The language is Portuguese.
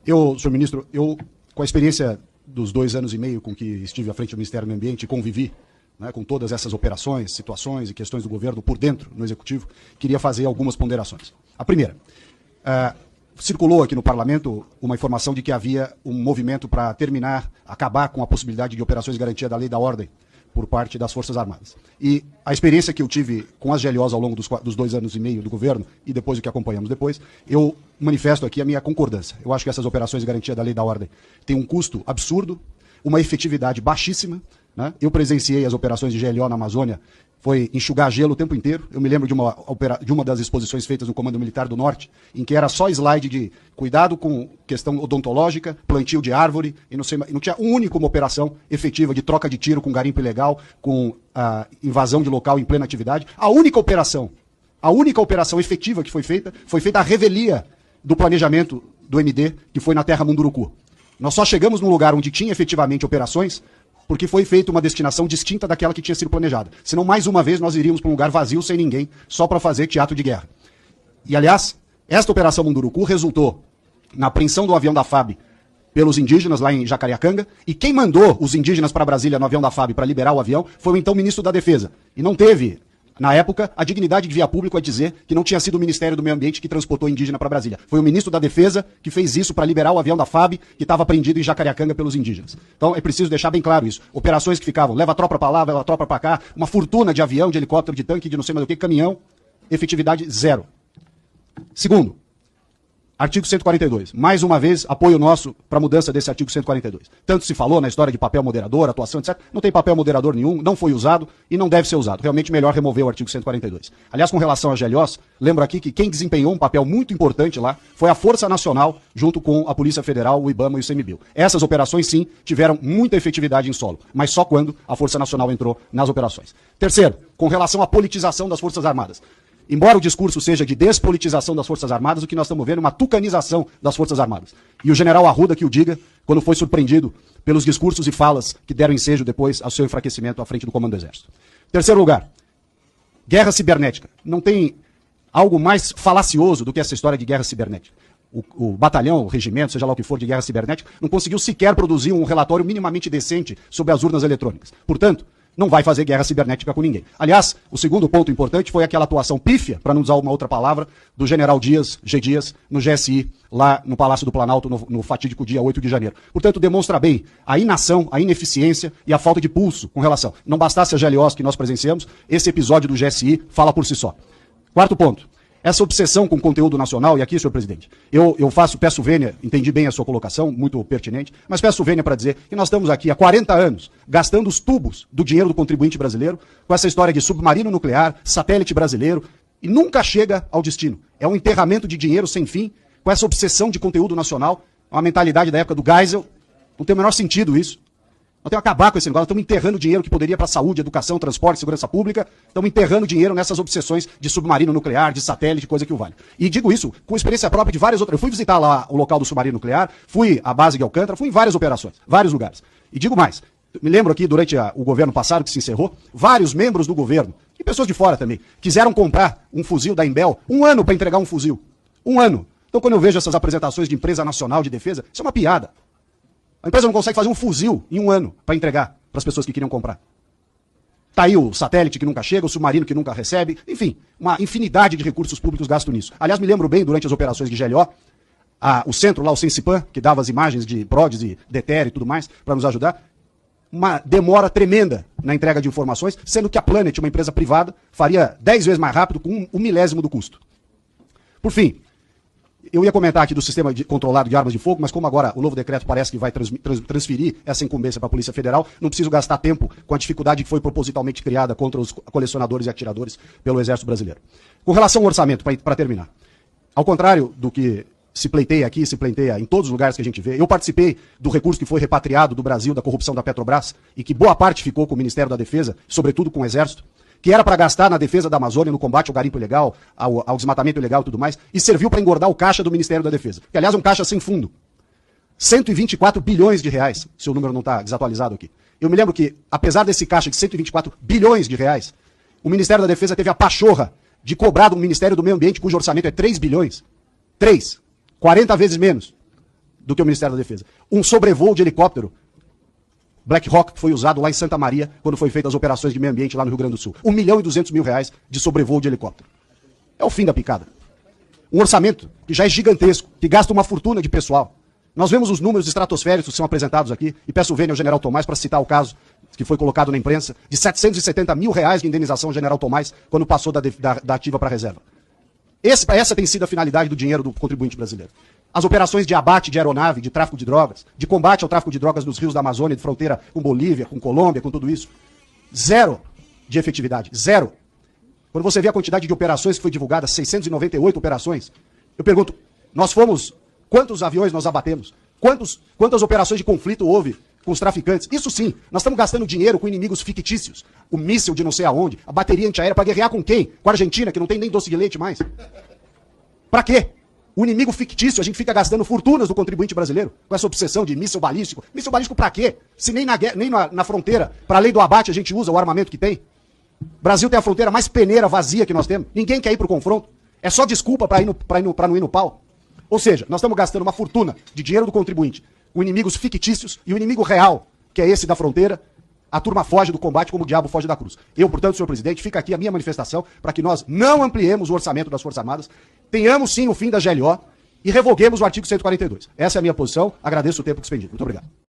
Senhor ministro, com a experiência dos 2 anos e meio com que estive à frente do Ministério do Meio Ambiente e convivi, né, com todas essas operações, situações e questões do governo por dentro, no Executivo, queria fazer algumas ponderações. A primeira, circulou aqui no Parlamento uma informação de que havia um movimento para acabar com a possibilidade de operações de garantia da lei e da ordem por parte das Forças Armadas. E a experiência que eu tive com as GLOs ao longo dos 2 anos e meio do governo, e depois o que acompanhamos depois, eu manifesto aqui a minha concordância. Eu acho que essas operações de garantia da lei e da ordem têm um custo absurdo, uma efetividade baixíssima, né? Eu presenciei as operações de GLO na Amazônia, foi enxugar gelo o tempo inteiro. Eu me lembro de uma das exposições feitas no Comando Militar do Norte, em que era só slide de cuidado com questão odontológica, plantio de árvore, e não tinha uma operação efetiva de troca de tiro com garimpo ilegal, com invasão de local em plena atividade. A única operação efetiva que foi feita a revelia do planejamento do MD, que foi na Terra Munduruku. Nós só chegamos num lugar onde tinha efetivamente operações porque foi feita uma destinação distinta daquela que tinha sido planejada. Senão, mais uma vez, nós iríamos para um lugar vazio, sem ninguém, só para fazer teatro de guerra. E, aliás, esta operação Munduruku resultou na apreensão do avião da FAB pelos indígenas lá em Jacareacanga, e quem mandou os indígenas para Brasília no avião da FAB para liberar o avião foi o então ministro da Defesa. E não teve, na época, a dignidade de vir a público a dizer que não tinha sido o Ministério do Meio Ambiente que transportou indígena para Brasília. Foi o ministro da Defesa que fez isso para liberar o avião da FAB que estava apreendido em Jacareacanga pelos indígenas. Então é preciso deixar bem claro isso. Operações que ficavam, leva a tropa para lá, leva a tropa para cá, uma fortuna de avião, de helicóptero, de tanque, de não sei mais o que, caminhão, efetividade zero. Segundo, artigo 142. Mais uma vez, apoio nosso para a mudança desse artigo 142. Tanto se falou na história de papel moderador, atuação, etc. Não tem papel moderador nenhum, não foi usado e não deve ser usado. Realmente melhor remover o artigo 142. Aliás, com relação às GLOs, lembro aqui que quem desempenhou um papel muito importante lá foi a Força Nacional, junto com a Polícia Federal, o IBAMA e o CMBio. Essas operações, sim, tiveram muita efetividade em solo, mas só quando a Força Nacional entrou nas operações. Terceiro, com relação à politização das Forças Armadas. Embora o discurso seja de despolitização das Forças Armadas, o que nós estamos vendo é uma tucanização das Forças Armadas. E o general Arruda que o diga, quando foi surpreendido pelos discursos e falas que deram ensejo depois ao seu enfraquecimento à frente do Comando do Exército. Terceiro lugar, guerra cibernética. Não tem algo mais falacioso do que essa história de guerra cibernética. O batalhão, o regimento, seja lá o que for de guerra cibernética, não conseguiu sequer produzir um relatório minimamente decente sobre as urnas eletrônicas. Portanto, não vai fazer guerra cibernética com ninguém. Aliás, o segundo ponto importante foi aquela atuação pífia, para não usar uma outra palavra, do general Dias, G. Dias, no GSI, lá no Palácio do Planalto, no fatídico dia 8 de janeiro. Portanto, demonstra bem a inação, a ineficiência e a falta de pulso com relação. Não bastasse as GLOs que nós presenciamos, esse episódio do GSI fala por si só. Quarto ponto. Essa obsessão com o conteúdo nacional, e aqui, senhor presidente, eu peço vênia, entendi bem a sua colocação, muito pertinente, mas peço vênia para dizer que nós estamos aqui há 40 anos gastando os tubos do dinheiro do contribuinte brasileiro com essa história de submarino nuclear, satélite brasileiro, e nunca chega ao destino. É um enterramento de dinheiro sem fim, com essa obsessão de conteúdo nacional, uma mentalidade da época do Geisel. Não tem o menor sentido isso. Nós temos que acabar com esse negócio, nós estamos enterrando dinheiro que poderia para saúde, educação, transporte, segurança pública, estamos enterrando dinheiro nessas obsessões de submarino nuclear, de satélite, coisa que o vale. E digo isso com experiência própria de várias outras. Eu fui visitar lá o local do submarino nuclear, fui à base de Alcântara, fui em várias operações, vários lugares. E digo mais, me lembro aqui durante o governo passado que se encerrou, vários membros do governo, e pessoas de fora também, quiseram comprar um fuzil da Imbel, 1 ano para entregar um fuzil. 1 ano. Então quando eu vejo essas apresentações de empresa nacional de defesa, isso é uma piada. A empresa não consegue fazer um fuzil em 1 ano para entregar para as pessoas que queriam comprar. Está aí o satélite que nunca chega, o submarino que nunca recebe, enfim, uma infinidade de recursos públicos gastos nisso. Aliás, me lembro bem, durante as operações de GLO, o centro lá, o Sensipan, que dava as imagens de PRODES e DETER e tudo mais, para nos ajudar, uma demora tremenda na entrega de informações, sendo que a Planet, uma empresa privada, faria 10 vezes mais rápido com 1/1000 do custo. Por fim, eu ia comentar aqui do sistema controlado de armas de fogo, mas como agora o novo decreto parece que vai transferir essa incumbência para a Polícia Federal, não preciso gastar tempo com a dificuldade que foi propositalmente criada contra os colecionadores e atiradores pelo Exército Brasileiro. Com relação ao orçamento, para terminar, ao contrário do que se pleiteia aqui, se pleiteia em todos os lugares que a gente vê, eu participei do recurso que foi repatriado do Brasil, da corrupção da Petrobras, e que boa parte ficou com o Ministério da Defesa, sobretudo com o Exército, que era para gastar na defesa da Amazônia, no combate ao garimpo ilegal, ao desmatamento ilegal e tudo mais, e serviu para engordar o caixa do Ministério da Defesa, que aliás é um caixa sem fundo. 124 bilhões de reais, se o número não está desatualizado aqui. Eu me lembro que, apesar desse caixa de 124 bilhões de reais, o Ministério da Defesa teve a pachorra de cobrar do Ministério do Meio Ambiente, cujo orçamento é 3 bilhões. 40 vezes menos. do que o Ministério da Defesa. Um sobrevoo de helicóptero Black Hawk que foi usado lá em Santa Maria, quando foi feitas as operações de meio ambiente lá no Rio Grande do Sul. R$1.200.000 de sobrevoo de helicóptero. É o fim da picada. Um orçamento que já é gigantesco, que gasta uma fortuna de pessoal. Nós vemos os números estratosféricos que são apresentados aqui, e peço vênia ao General Tomás para citar o caso que foi colocado na imprensa, de R$770.000 de indenização ao General Tomás quando passou da ativa para a reserva. Essa tem sido a finalidade do dinheiro do contribuinte brasileiro. As operações de abate de aeronave, de tráfico de drogas, de combate ao tráfico de drogas nos rios da Amazônia, de fronteira com Bolívia, com Colômbia, com tudo isso. Zero de efetividade. Zero. Quando você vê a quantidade de operações que foi divulgada, 698 operações, eu pergunto, quantos aviões nós abatemos? Quantas operações de conflito houve com os traficantes? Isso sim, nós estamos gastando dinheiro com inimigos fictícios. O míssil de não sei aonde, a bateria antiaérea, para guerrear com quem? Com a Argentina, que não tem nem doce de leite mais. Para quê? O inimigo fictício, a gente fica gastando fortunas do contribuinte brasileiro com essa obsessão de míssil balístico. Míssil balístico para quê? Se nem na fronteira, para a lei do abate, a gente usa o armamento que tem. O Brasil tem a fronteira mais peneira, vazia que nós temos. Ninguém quer ir para o confronto. É só desculpa para não ir no pau. Ou seja, nós estamos gastando uma fortuna de dinheiro do contribuinte com inimigos fictícios e o inimigo real, que é esse da fronteira, a turma foge do combate como o diabo foge da cruz. Eu, portanto, senhor presidente, fica aqui a minha manifestação para que nós não ampliemos o orçamento das Forças Armadas, tenhamos sim o fim da GLO e revoguemos o artigo 142. Essa é a minha posição. Agradeço o tempo expendido. Muito obrigado.